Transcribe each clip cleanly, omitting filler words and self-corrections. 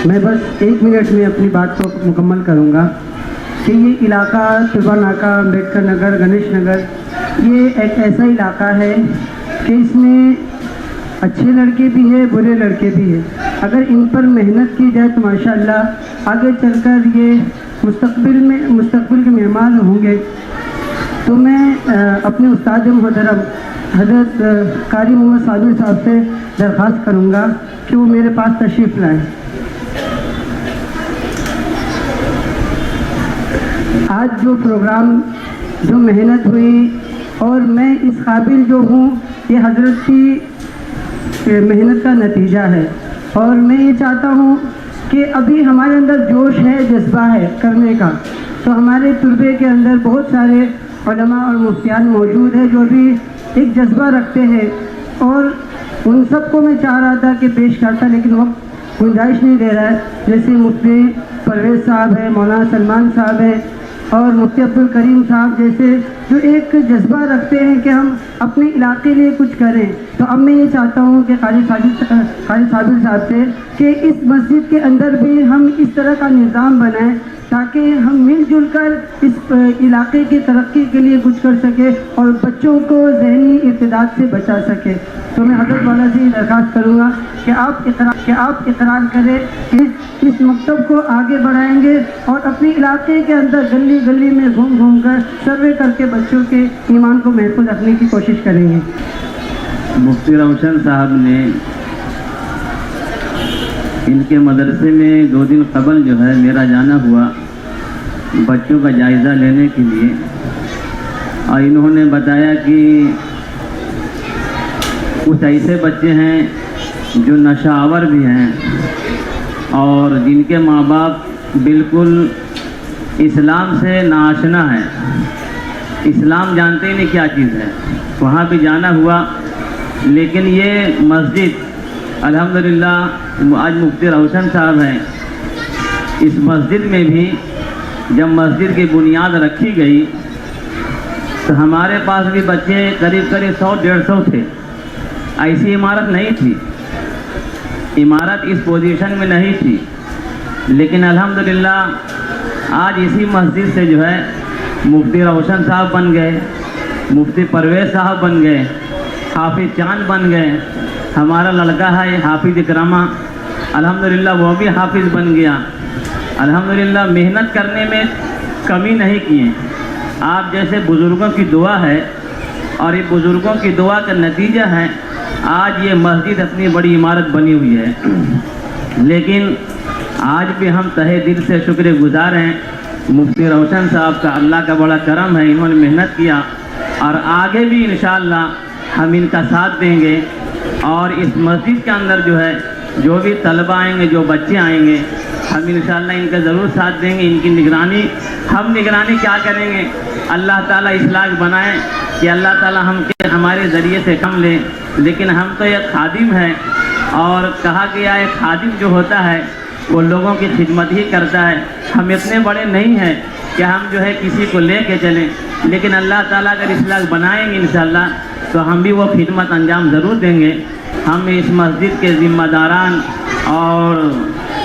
میں بس 1 منٹ میں اپنی بات کو مکمل کروں گا کہ یہ علاقہ طلبہ ناکہ، امبیڈکر نگر، گنیش نگر، یہ ایک ایسا علاقہ ہے کہ اس میں اچھے لڑکے بھی ہیں، برے لڑکے بھی ہیں۔ اگر ان پر محنت کی جائے تو ماشاءاللہ آگے چل کر یہ مستقبل کے مہمان ہوں گے۔ تو میں اپنے استاد محترم حضرت قاری محمد صابر صاحب سے درخواست کروں گا کہ وہ میرے پاس تشریف لائیں۔ آج جو پروگرام، جو محنت ہوئی اور میں اس قابل جو ہوں، یہ حضرت کی محنت کا نتیجہ ہے، اور میں یہ چاہتا ہوں کہ ابھی ہمارے اندر جوش ہے، جذبہ ہے کرنے کا۔ تو ہمارے طلبے کے اندر بہت سارے علماء اور مفتیان موجود ہیں جو بھی ایک جذبہ رکھتے ہیں، اور ان سب کو میں چاہ رہا تھا کہ پیش کرتا، لیکن وقت گنجائش نہیں دے رہا ہے۔ جیسے مفتی پرویز صاحب ہیں، مولانا سلمان صاحب ہیں، اور مفتی عبد الکریم صاحب جیسے جو ایک جذبہ رکھتے ہیں کہ ہم اپنے علاقے کے لیے کچھ کریں۔ تو اب میں یہ چاہتا ہوں کہ قاری صابر صاحب سے کہ اس مسجد کے اندر بھی ہم اس طرح کا نظام بنائیں تاکہ ہم مل جل کر اس علاقے کی ترقی کے لیے کچھ کر سکیں اور بچوں کو ذہنی ارتداد سے بچا سکیں۔ تو میں حضرت والا سے یہ درخواست کروں گا کہ آپ اقرار کریں کہ اس مکتب کو آگے بڑھائیں گے اور اپنے علاقے کے اندر گلی گلی میں گھوم کر سروے کر کے بچوں کے ایمان کو محفوظ رکھنے کی کوشش کریں گے۔ مفتی روشن صاحب نے ان کے مدرسے میں 2 دن قبل جو ہے میرا جانا ہوا بچوں کا جائزہ لینے کے لیے، اور انہوں نے بتایا کہ کچھ ایسے بچے ہیں جو نشہ آور بھی ہیں اور جن کے ماں باپ بالکل اسلام سے ناآشنا ہیں، اسلام جانتے ہی نہیں کیا چیز ہے۔ وہاں بھی جانا ہوا، لیکن یہ مسجد الحمدللہ آج مفتی روشن صاحب ہیں، اس مسجد میں بھی جب مسجد کی بنیاد رکھی گئی تو ہمارے پاس بھی بچے قریب 100-150 تھے۔ ایسی عمارت نہیں تھی، عمارت اس پوزیشن میں نہیں تھی، لیکن الحمدللہ آج اسی مسجد سے جو ہے مفتی روشن صاحب بن گئے، مفتی پرویز صاحب بن گئے، حافظ چاند بن گئے۔ ہمارا لڑکا ہے حافظ اکرامہ، الحمدللہ وہ بھی حافظ بن گیا۔ الحمدللہ محنت کرنے میں کمی نہیں کیے۔ آپ جیسے بزرگوں کی دعا ہے، اور یہ بزرگوں کی دعا کا نتیجہ ہے آج یہ مسجد اتنی بڑی عمارت بنی ہوئی ہے۔ لیکن آج بھی ہم تہہ دل سے شکر گزار ہیں مفتی روشن صاحب کا، اللہ کا بڑا کرم ہے، انہوں نے محنت کیا، اور آگے بھی انشاءاللہ ہم ان کا ساتھ دیں گے۔ اور اس مسجد کے اندر جو ہے جو بھی طلبہ آئیں گے، جو بچے آئیں گے، ہم انشاءاللہ ان کا ضرور ساتھ دیں گے۔ ان کی نگرانی، ہم نگرانی کیا کریں گے؟ اللہ تعالیٰ اصلاح بنائیں کہ اللہ تعالیٰ ہمارے ذریعے سے کم لیں، لیکن ہم تو ایک خادم ہیں، اور کہا گیا ایک خادم جو ہوتا ہے وہ لوگوں کی خدمت ہی کرتا ہے۔ ہم اتنے بڑے نہیں ہیں کہ ہم جو ہے کسی کو لے کے چلیں، لیکن اللہ تعالیٰ اگر اصلاح بنائیں گے انشاءاللہ تو ہم بھی وہ خدمت انجام ضرور دیں گے۔ ہم اس مسجد کے ذمہ داران اور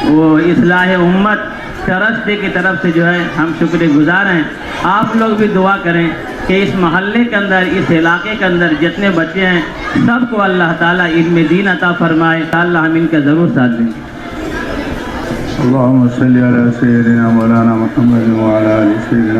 وہ اصلاح امت ٹرسٹ کی طرف سے جو ہے ہم شکر گزار ہیں۔ آپ لوگ بھی دعا کریں کہ اس محلے کے اندر، اس علاقے کے اندر جتنے بچے ہیں سب کو اللہ تعالیٰ علم دین عطا فرمائے۔ اللہ ہم ان کا ضرور ساتھ دیں گے۔ اللهم صل على سيدنا مولانا محمد وعلى آل سيدنا